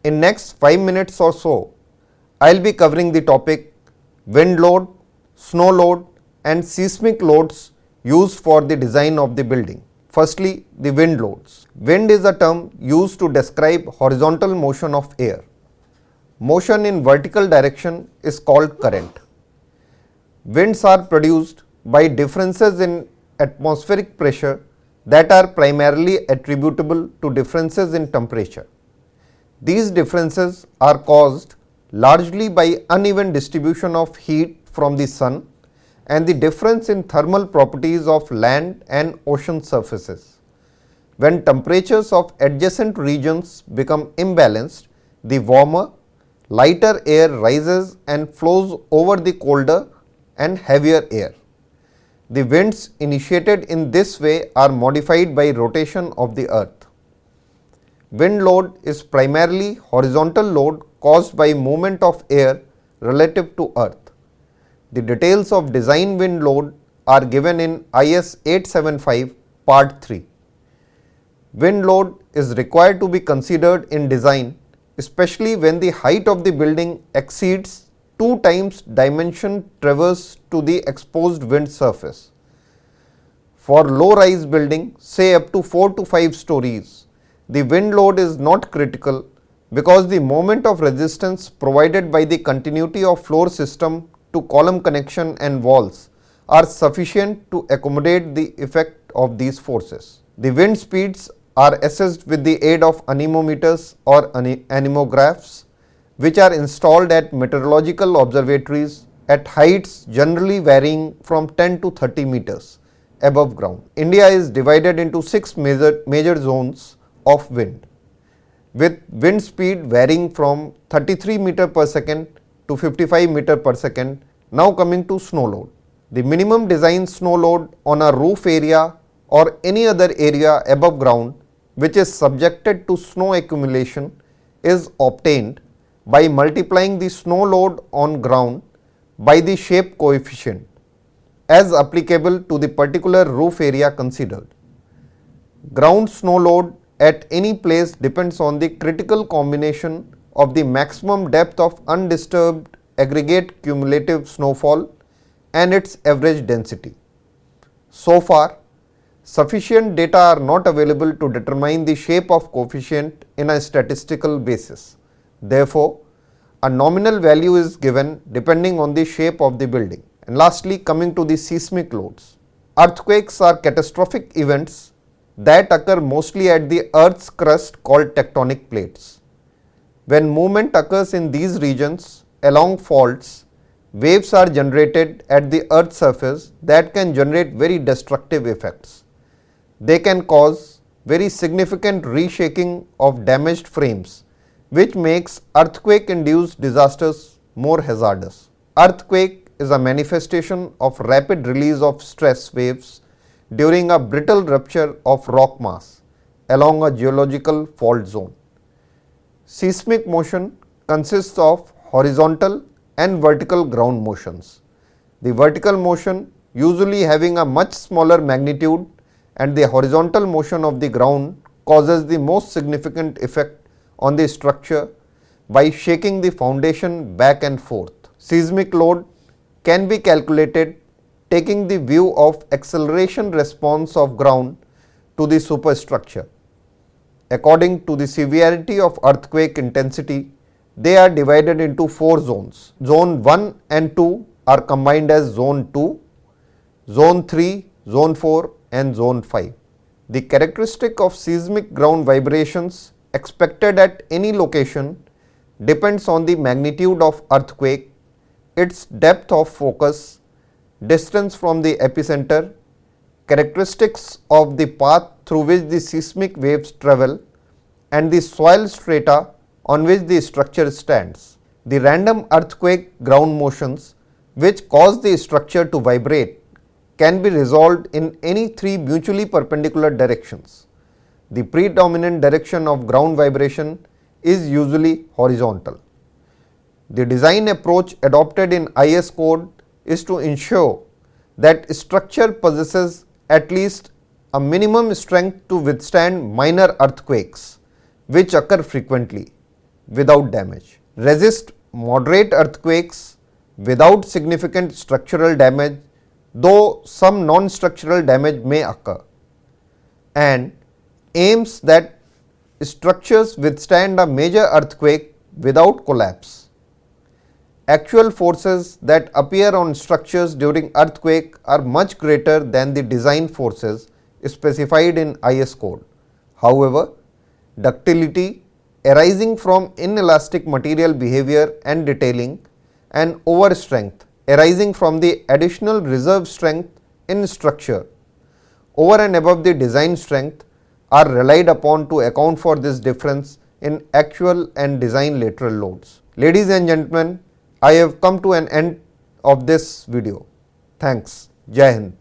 In next 5 minutes or so, I will be covering the topic wind load, snow load and seismic loads used for the design of the building. Firstly, the wind loads. Wind is a term used to describe horizontal motion of air. Motion in vertical direction is called current. Winds are produced by differences in atmospheric pressure that are primarily attributable to differences in temperature. These differences are caused largely by uneven distribution of heat from the sun and the difference in thermal properties of land and ocean surfaces. When temperatures of adjacent regions become imbalanced, the warmer, lighter air rises and flows over the colder and heavier air. The winds initiated in this way are modified by rotation of the earth. Wind load is primarily horizontal load caused by movement of air relative to earth. The details of design wind load are given in IS 875 Part 3. Wind load is required to be considered in design, especially when the height of the building exceeds 2 times dimension traversed to the exposed wind surface. For low-rise building, say up to 4 to 5 stories, the wind load is not critical because the moment of resistance provided by the continuity of floor system to column connection and walls are sufficient to accommodate the effect of these forces. The wind speeds are assessed with the aid of anemometers or anemographs, which are installed at meteorological observatories at heights generally varying from 10 to 30 meters above ground. India is divided into 6 major zones of wind, with wind speed varying from 33 meter per second to 55 meter per second. Now coming to snow load. The minimum design snow load on a roof area or any other area above ground which is subjected to snow accumulation is obtained by multiplying the snow load on ground by the shape coefficient as applicable to the particular roof area considered. Ground snow load at any place depends on the critical combination of the maximum depth of undisturbed aggregate cumulative snowfall and its average density. So far, sufficient data are not available to determine the shape of coefficient in a statistical basis. Therefore, a nominal value is given depending on the shape of the building. And lastly, coming to the seismic loads. Earthquakes are catastrophic events that occur mostly at the earth's crust called tectonic plates. When movement occurs in these regions along faults, waves are generated at the earth's surface that can generate very destructive effects. They can cause very significant reshaking of damaged frames, which makes earthquake-induced disasters more hazardous. Earthquake is a manifestation of rapid release of stress waves during a brittle rupture of rock mass along a geological fault zone. Seismic motion consists of horizontal and vertical ground motions. The vertical motion usually having a much smaller magnitude and the horizontal motion of the ground causes the most significant effect on the structure by shaking the foundation back and forth. Seismic load can be calculated taking the view of acceleration response of ground to the superstructure. According to the severity of earthquake intensity, they are divided into 4 zones. Zone 1 and 2 are combined as Zone 2, Zone 3, Zone 4 and Zone 5. The characteristic of seismic ground vibrations expected at any location depends on the magnitude of earthquake, its depth of focus, distance from the epicenter, characteristics of the path through which the seismic waves travel and the soil strata on which the structure stands. The random earthquake ground motions which cause the structure to vibrate can be resolved in any 3 mutually perpendicular directions. The predominant direction of ground vibration is usually horizontal. The design approach adopted in IS code is to ensure that structure possesses at least a minimum strength to withstand minor earthquakes which occur frequently. without damage, resist moderate earthquakes without significant structural damage, though some non-structural damage may occur, and aims that structures withstand a major earthquake without collapse. Actual forces that appear on structures during earthquake are much greater than the design forces specified in IS code. However, ductility arising from inelastic material behavior and detailing and overstrength arising from the additional reserve strength in structure over and above the design strength are relied upon to account for this difference in actual and design lateral loads. Ladies and gentlemen, I have come to an end of this video. Thanks. Jai Hind.